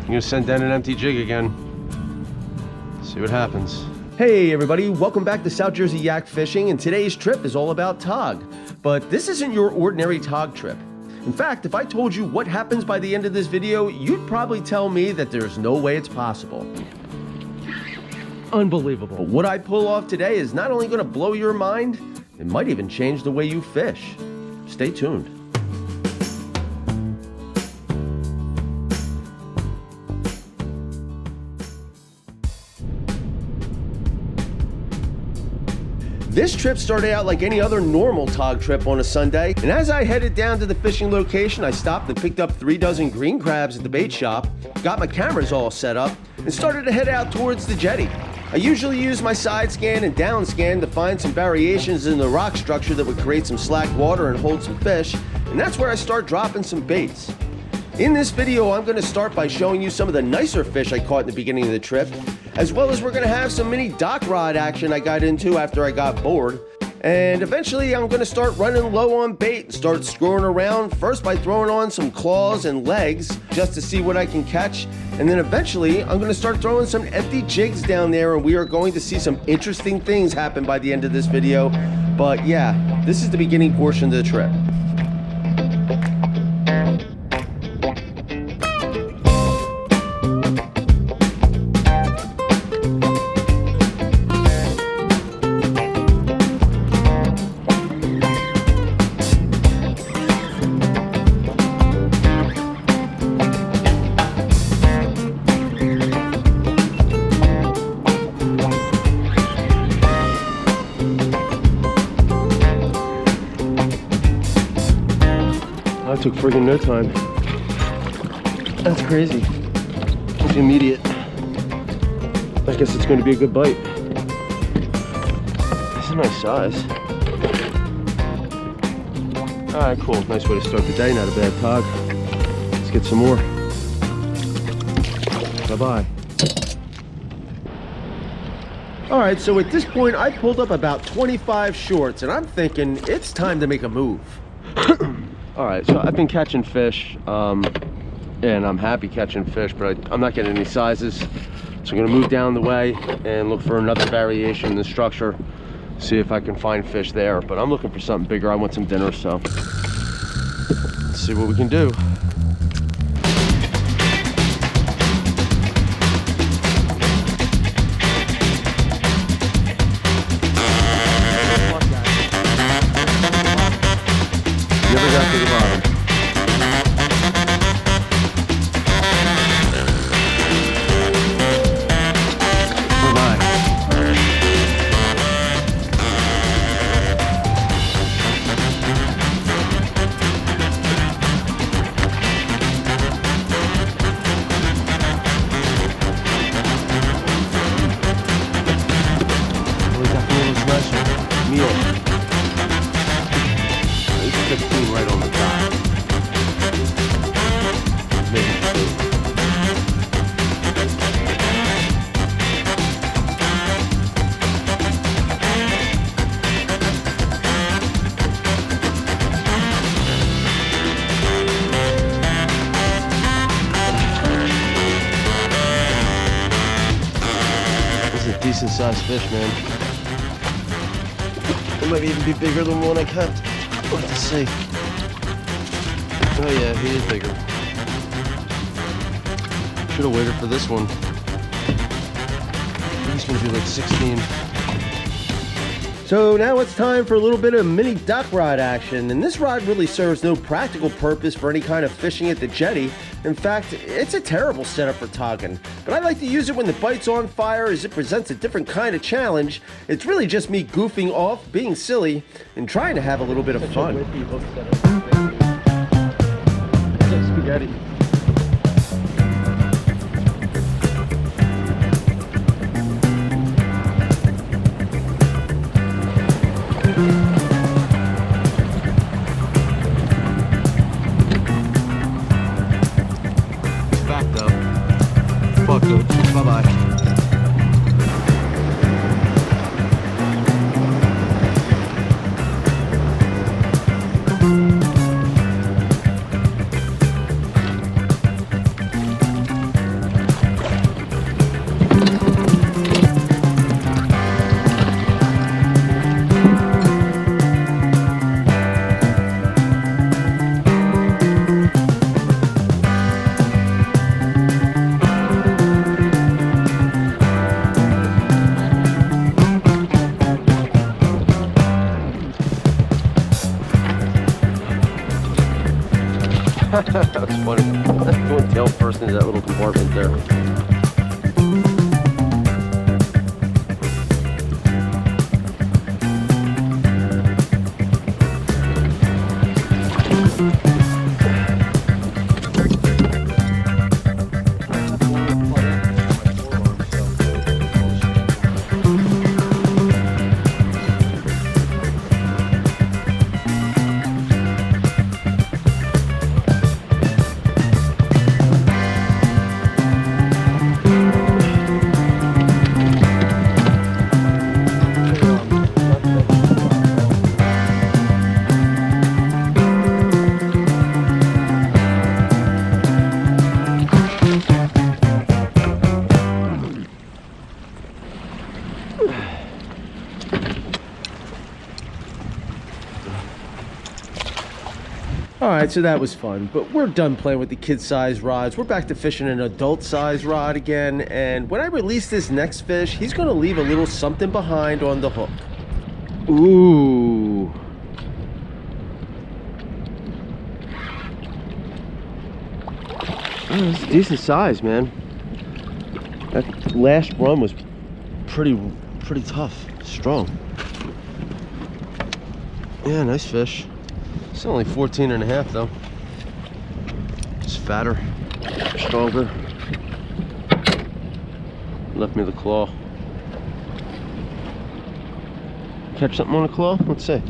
I'm gonna send down an empty jig again. See what happens. Hey everybody, welcome back to South Jersey Yak Fishing, and today's trip is all about tog. But this isn't your ordinary tog trip. In fact, if I told you what happens by the end of this video, you'd probably tell me that there's no way it's possible. Unbelievable. But what I pull off today is not only gonna blow your mind, it might even change the way you fish. Stay tuned. This trip started out like any other normal tog trip on a Sunday, and as I headed down to the fishing location, I stopped and picked up 3 dozen green crabs at the bait shop, got my cameras all set up, and started to head out towards the jetty. I usually use my side scan and down scan to find some variations in the rock structure that would create some slack water and hold some fish, and that's where I start dropping some baits. In this video, I'm going to start by showing you some of the nicer fish I caught in the beginning of the trip, as well as we're going to have some mini dock rod action I got into after I got bored. And eventually I'm going to start running low on bait and start screwing around, first by throwing on some claws and legs just to see what I can catch. And then eventually I'm going to start throwing some empty jigs down there, and we are going to see some interesting things happen by the end of this video. But yeah, this is the beginning portion of the trip. That took friggin' no time. That's crazy. It's immediate. I guess it's going to be a good bite. It's a nice size. Alright, cool. Nice way to start the day. Not a bad tog. Let's get some more. Bye-bye. Alright, so at this point, I pulled up about 25 shorts, and I'm thinking it's time to make a move. Alright, so I've been catching fish, and I'm happy catching fish, but I'm not getting any sizes. So I'm going to move down the way and look for another variation in the structure, see if I can find fish there. But I'm looking for something bigger. I want some dinner, so let's see what we can do. Never got to the bottom. Bye-bye. Oh, we got one of those nice meal. 15 right on the top. Maybe 2. This is a decent sized fish, man. It might even be bigger than the one I kept. Let's see. Oh yeah, he is bigger. Should have waited for this one. He's gonna be like 16. So now it's time for a little bit of mini dock rod action, and this rod really serves no practical purpose for any kind of fishing at the jetty. In fact, it's a terrible setup for togging, but I like to use it when the bite's on fire as it presents a different kind of challenge. It's really just me goofing off, being silly, and trying to have a little bit of fun. It's like spaghetti. Bye-bye. That's funny. Going tail first into that little compartment there. Alright, so that was fun, but we're done playing with the kid-sized rods. We're back to fishing an adult-sized rod again, and when I release this next fish, he's going to leave a little something behind on the hook. Ooh. Oh, it's a decent size, man. That last run was pretty tough, strong. Yeah, nice fish. It's only 14 and a half though. It's fatter, stronger. Left me the claw. Catch something on the claw? Let's see.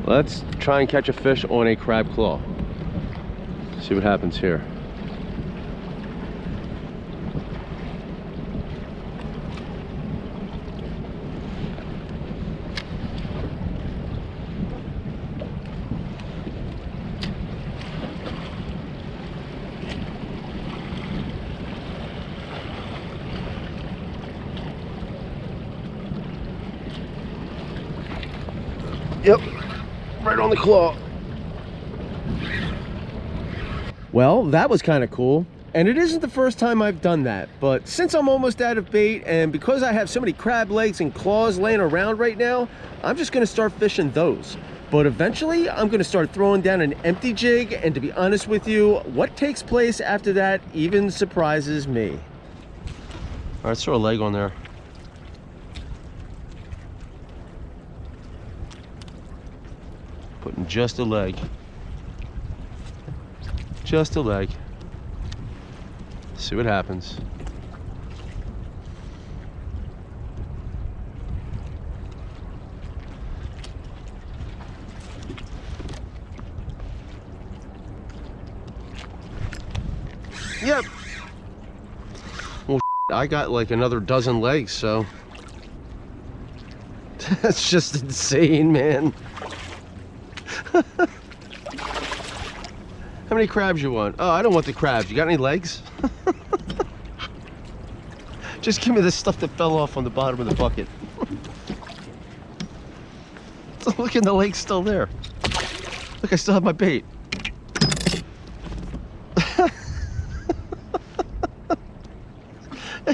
Let's try and catch a fish on a crab claw. See what happens here. Yep, right on the claw. Well, that was kind of cool. And it isn't the first time I've done that, but since I'm almost out of bait and because I have so many crab legs and claws laying around right now, I'm just gonna start fishing those. But eventually, I'm gonna start throwing down an empty jig, and to be honest with you, what takes place after that even surprises me. All right, let's throw a leg on there. Putting just a leg. Just a leg. See what happens. Yep. Well, I got like another dozen legs, so that's just insane, man. How many crabs you want? Oh, I don't want the crabs. You got any legs? Just give me the stuff that fell off on the bottom of the bucket. Look, and the lake's still there. Look, I still have my bait.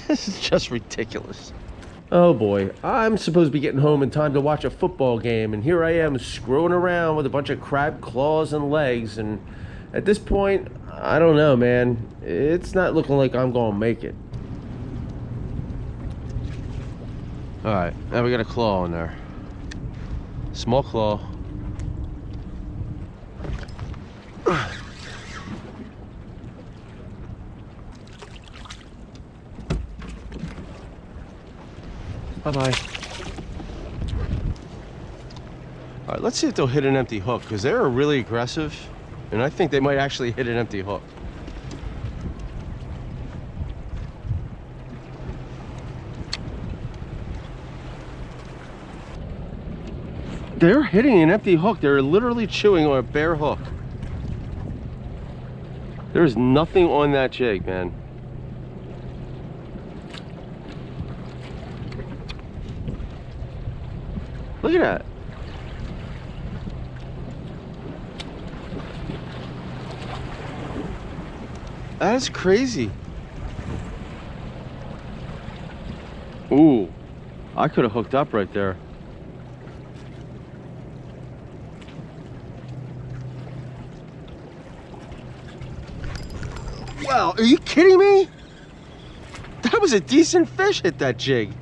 This is just ridiculous. Oh boy, I'm supposed to be getting home in time to watch a football game, and here I am screwing around with a bunch of crab claws and legs, and at this point, I don't know, man. It's not looking like I'm gonna make it. All right, now we got a claw in there. Small claw. Bye-bye. All right, let's see if they'll hit an empty hook, because they're really aggressive, and I think they might actually hit an empty hook. They're hitting an empty hook. They're literally chewing on a bare hook. There's nothing on that jig, man. Look at that. That's crazy. Ooh, I could have hooked up right there. Wow, are you kidding me? That was a decent fish hit that jig.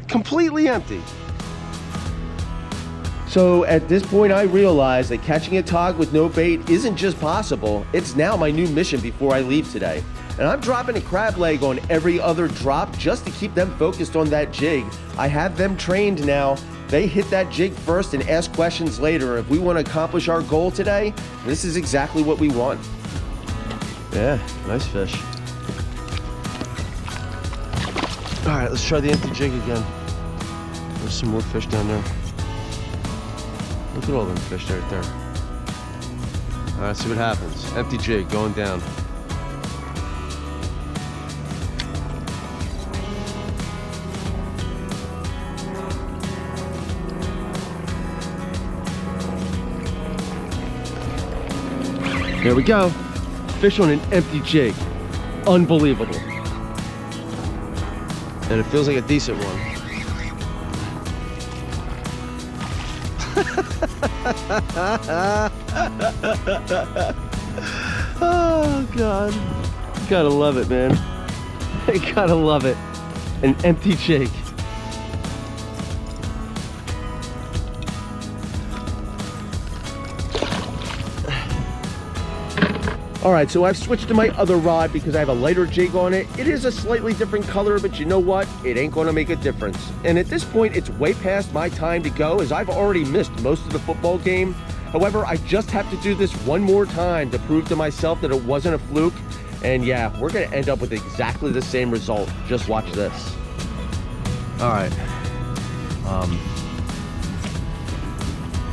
Completely empty. So at this point I realized that catching a tog with no bait isn't just possible, it's now my new mission before I leave today. And I'm dropping a crab leg on every other drop just to keep them focused on that jig. I have them trained now. They hit that jig first and ask questions later. If we want to accomplish our goal today, this is exactly what we want. Yeah, nice fish. All right, let's try the empty jig again. There's some more fish down there. Look at all them fish right there. All right, see what happens. Empty jig going down. There we go. Fish on an empty jig. Unbelievable. And it feels like a decent one. Oh, God. Gotta love it, man. I gotta love it. An empty jig. All right, so I've switched to my other rod because I have a lighter jig on it. It is a slightly different color, but you know what? It ain't gonna make a difference. And at this point, it's way past my time to go as I've already missed most of the football game. However, I just have to do this one more time to prove to myself that it wasn't a fluke. And yeah, we're gonna end up with exactly the same result. Just watch this. All right. I'm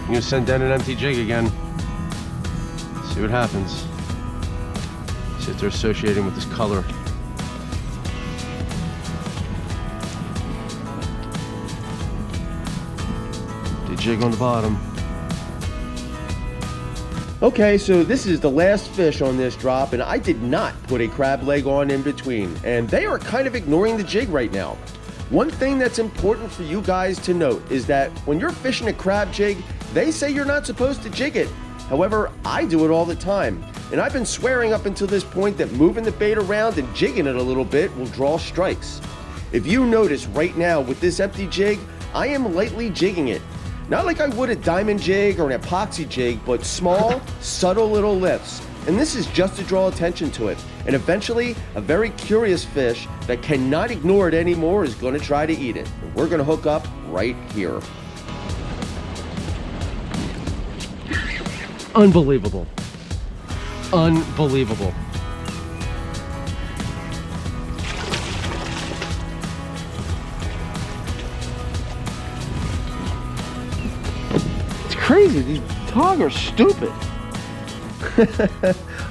gonna send down an empty jig again. See what happens. See if they're associating with this color. The jig on the bottom. Okay, so this is the last fish on this drop, and I did not put a crab leg on in between, and they are kind of ignoring the jig right now. One thing that's important for you guys to note is that when you're fishing a crab jig, they say you're not supposed to jig it. However, I do it all the time. And I've been swearing up until this point that moving the bait around and jigging it a little bit will draw strikes. If you notice right now with this empty jig, I am lightly jigging it. Not like I would a diamond jig or an epoxy jig, but small, subtle little lifts. And this is just to draw attention to it. And eventually, a very curious fish that cannot ignore it anymore is going to try to eat it. And we're going to hook up right here. Unbelievable. Unbelievable. It's crazy. These tog are stupid.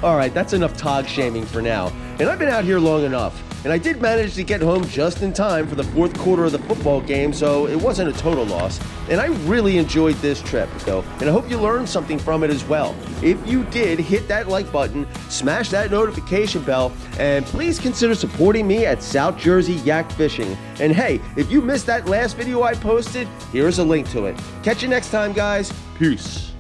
All right, that's enough tog shaming for now. And I've been out here long enough. And I did manage to get home just in time for the fourth quarter of the football game, so it wasn't a total loss. And I really enjoyed this trip, though, and I hope you learned something from it as well. If you did, hit that like button, smash that notification bell, and please consider supporting me at South Jersey Yak Fishing. And hey, if you missed that last video I posted, here's a link to it. Catch you next time, guys. Peace.